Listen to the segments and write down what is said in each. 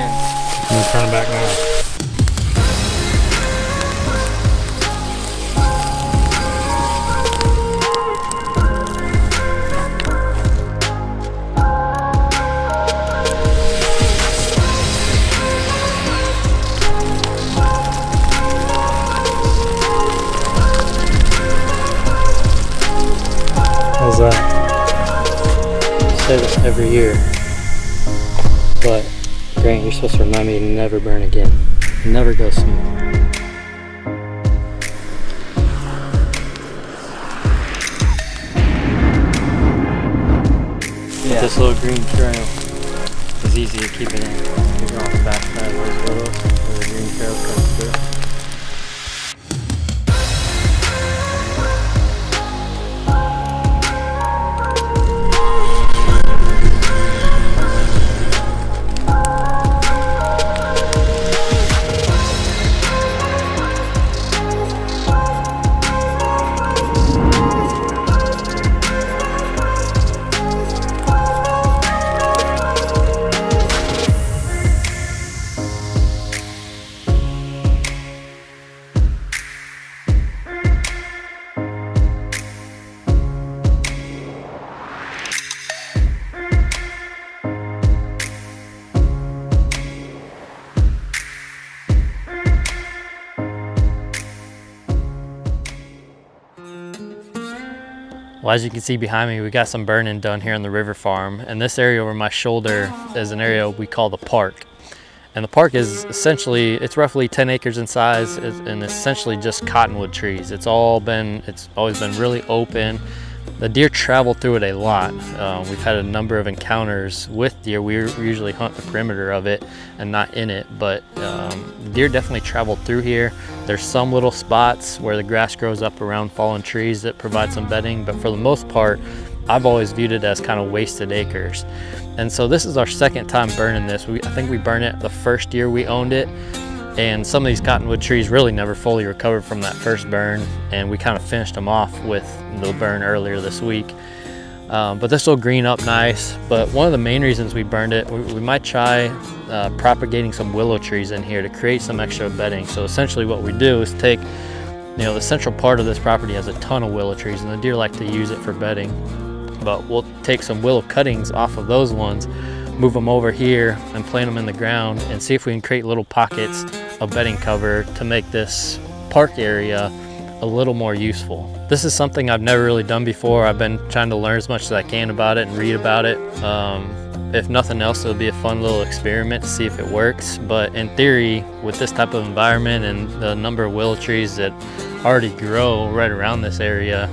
I'm gonna turn it back now. How's that? Say that every year, but Grant, you're supposed to remind me to never burn again. Never go smooth. Yeah. This little green trail is easy to keep it in. You go on the back side of those willows where the green trail comes through. Well, as you can see behind me, we got some burning done here on the river farm. And this area over my shoulder is an area we call the park. And the park is essentially, it's roughly 10 acres in size and essentially just cottonwood trees. It's always been really open. The deer travel through it a lot. We've had a number of encounters with deer. We usually hunt the perimeter of it and not in it, but deer definitely travel through here. There's some little spots where the grass grows up around fallen trees that provide some bedding, but for the most part, I've always viewed it as kind of wasted acres. And so this is our second time burning this. I think we burned it the first year we owned it, and some of these cottonwood trees really never fully recovered from that first burn, and we kind of finished them off with the burn earlier this week. But this will green up nice. But one of the main reasons we burned it, we might try propagating some willow trees in here to create some extra bedding. So essentially what we do is take, the central part of this property has a ton of willow trees, and the deer like to use it for bedding. But we'll take some willow cuttings off of those ones, move them over here and plant them in the ground and see if we can create little pockets of bedding cover to make this park area a little more useful. This is something I've never really done before. I've been trying to learn as much as I can about it and read about it. If nothing else, it'll be a fun little experiment to see if it works. But in theory, with this type of environment and the number of willow trees that already grow right around this area,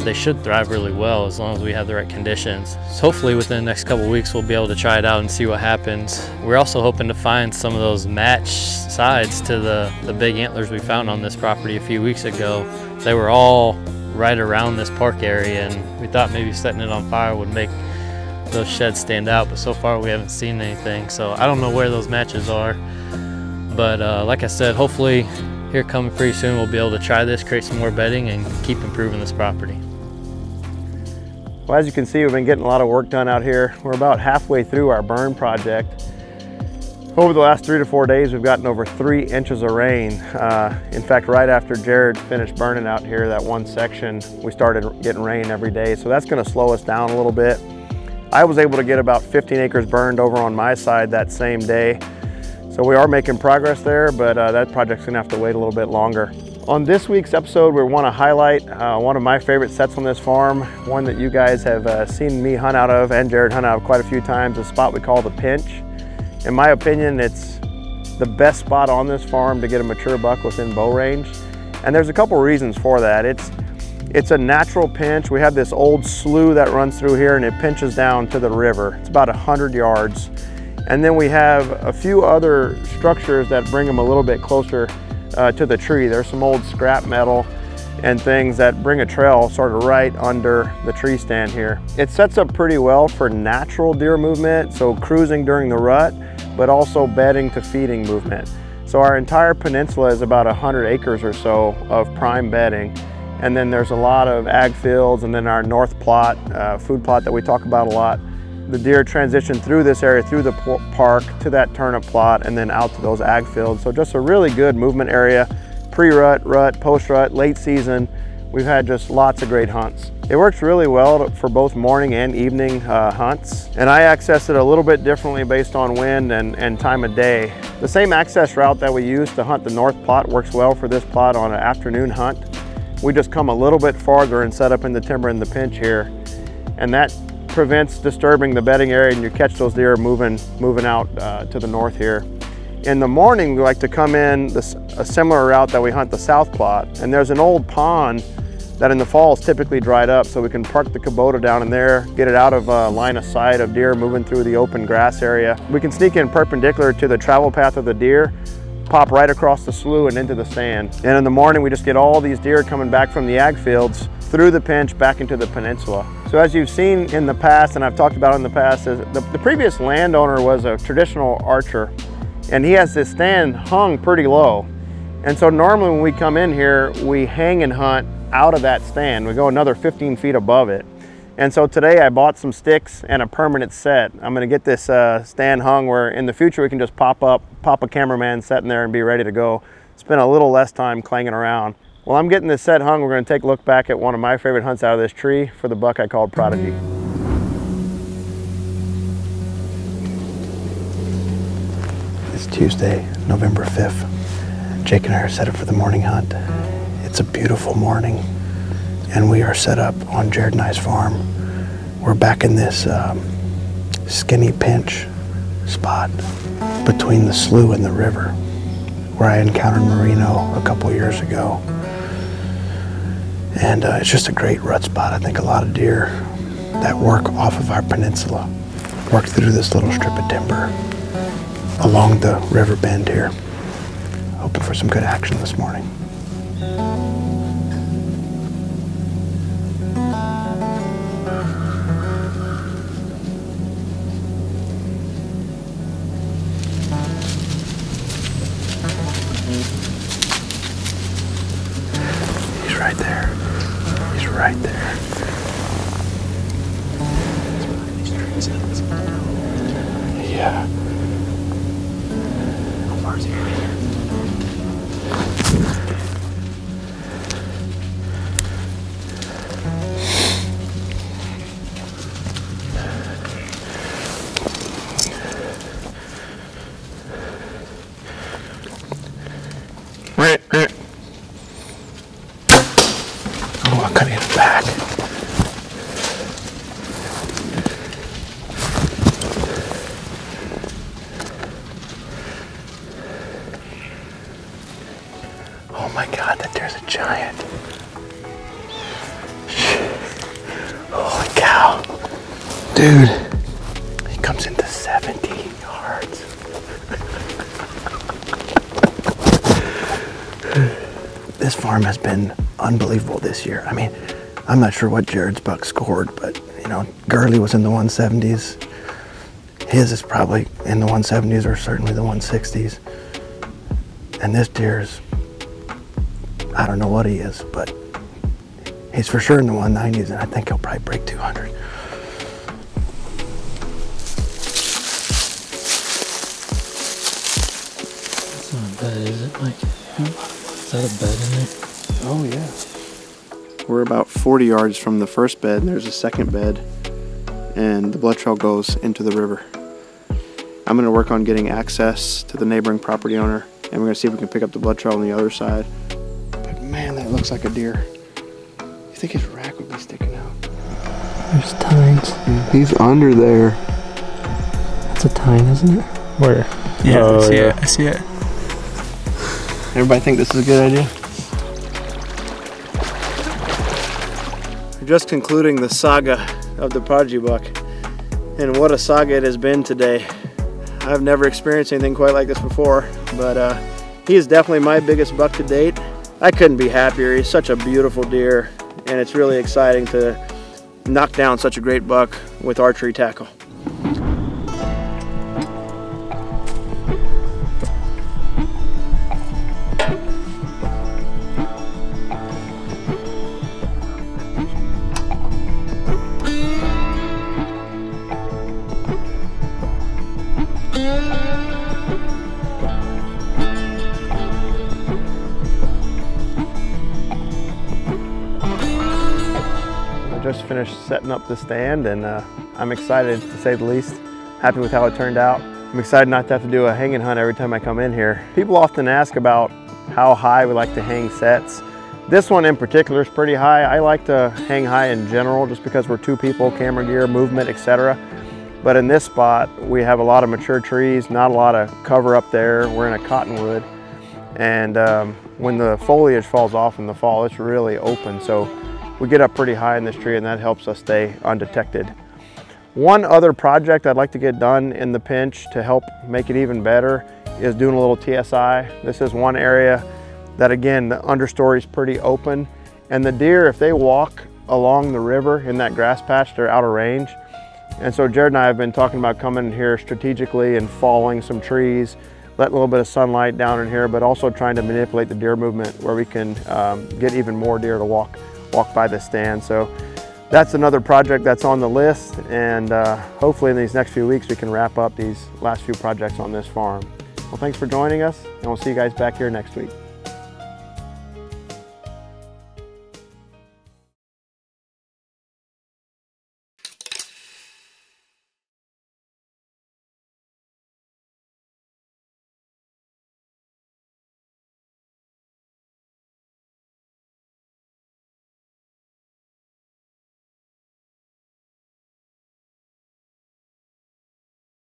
they should thrive really well as long as we have the right conditions. So hopefully within the next couple of weeks we'll be able to try it out and see what happens. We're also hoping to find some of those match sides to the big antlers we found on this property a few weeks ago. They were all right around this park area, and we thought maybe setting it on fire would make those sheds stand out, but so far we haven't seen anything. So I don't know where those matches are, but like I said, hopefully here coming pretty soon we'll be able to try this, create some more bedding, and keep improving this property. Well, as you can see, we've been getting a lot of work done out here. We're about halfway through our burn project. Over the last 3 to 4 days, we've gotten over 3 inches of rain. In fact, right after Jared finished burning out here, that one section, we started getting rain every day. So that's gonna slow us down a little bit. I was able to get about 15 acres burned over on my side that same day. So we are making progress there, but that project's gonna have to wait a little bit longer. On this week's episode, we wanna highlight one of my favorite sets on this farm, one that you guys have seen me hunt out of and Jared hunt out of quite a few times, a spot we call the Pinch. In my opinion, it's the best spot on this farm to get a mature buck within bow range. And there's a couple reasons for that. It's a natural pinch. We have this old slough that runs through here and it pinches down to the river. It's about 100 yards. And then we have a few other structures that bring them a little bit closer to the tree. There's some old scrap metal and things that bring a trail sort of right under the tree stand here. It sets up pretty well for natural deer movement, so cruising during the rut, but also bedding to feeding movement. So our entire peninsula is about 100 acres or so of prime bedding. And then there's a lot of ag fields, and then our north plot, food plot that we talk about a lot. the deer transition through this area, through the park to that turnip plot and then out to those ag fields. So just a really good movement area, pre-rut, rut, post-rut, late season. We've had just lots of great hunts. It works really well for both morning and evening hunts. And I access it a little bit differently based on wind and time of day. The same access route that we use to hunt the north plot works well for this plot on an afternoon hunt. We just come a little bit farther and set up in the timber in the pinch here. And that prevents disturbing the bedding area, and you catch those deer moving out to the north here. In the morning, we like to come in a similar route that we hunt the south plot. And there's an old pond that in the fall is typically dried up, so we can park the Kubota down in there, get it out of line of sight of deer moving through the open grass area. We can sneak in perpendicular to the travel path of the deer, pop right across the slough and into the stand. And in the morning, we just get all these deer coming back from the ag fields through the pinch back into the peninsula. So as you've seen in the past, and I've talked about in the past, is the previous landowner was a traditional archer, and he has this stand hung pretty low. And so normally when we come in here, we hang and hunt out of that stand. We go another 15 feet above it. And so today I bought some sticks and a permanent set. I'm gonna get this stand hung where in the future we can just pop a cameraman sitting there and be ready to go. Spend a little less time clanging around. While I'm getting this set hung, we're gonna take a look back at one of my favorite hunts out of this tree for the buck I called Prodigy. It's Tuesday, November 5th. Jake and I are set up for the morning hunt. It's a beautiful morning, and we are set up on Jared and I's farm. We're back in this skinny pinch spot between the slough and the river, where I encountered Merino a couple years ago. And it's just a great rut spot. I think a lot of deer that work off of our peninsula work through this little strip of timber along the river bend here. Hoping for some good action this morning. He's right there. He's right there. Yeah. How far is he right here? Oh, I gotta get it back. Oh my God, that there's a giant. Holy cow. Dude, he comes into 70 yards. This farm has been unbelievable this year. I mean, I'm not sure what Jared's buck scored, but you know, Gurley was in the 170s. His is probably in the 170s or certainly the 160s. And this deer's, I don't know what he is, but he's for sure in the 190s, and I think he'll probably break 200. That's not a bed, is it, Mike? Is that a bed in there? Oh yeah. We're about 40 yards from the first bed, and there's a second bed, and the blood trail goes into the river. I'm gonna work on getting access to the neighboring property owner, and we're gonna see if we can pick up the blood trail on the other side. But man, that looks like a deer. You think his rack would be sticking out? There's tines. He's under there. That's a tine, isn't it? Where? Yeah, I see it. I see it. Everybody think this is a good idea? We're just concluding the saga of the Prodigy buck, and what a saga it has been today. I've never experienced anything quite like this before, but he is definitely my biggest buck to date. I couldn't be happier. He's such a beautiful deer, and it's really exciting to knock down such a great buck with archery tackle. just finished setting up the stand, and I'm excited to say the least. Happy with how it turned out. I'm excited not to have to do a hanging hunt every time I come in here. People often ask about how high we like to hang sets. This one in particular is pretty high. I like to hang high in general just because we're two people, camera gear, movement, etc. But in this spot, we have a lot of mature trees, not a lot of cover up there. We're in a cottonwood. And when the foliage falls off in the fall, it's really open. So we get up pretty high in this tree, and that helps us stay undetected. One other project I'd like to get done in the pinch to help make it even better is doing a little TSI. This is one area that, again, the understory is pretty open, and the deer, if they walk along the river in that grass patch, they're out of range. And so Jared and I have been talking about coming in here strategically and falling some trees, letting a little bit of sunlight down in here, but also trying to manipulate the deer movement where we can get even more deer to walk by the stand. So that's another project that's on the list, and hopefully in these next few weeks we can wrap up these last few projects on this farm. Well, thanks for joining us, and we'll see you guys back here next week.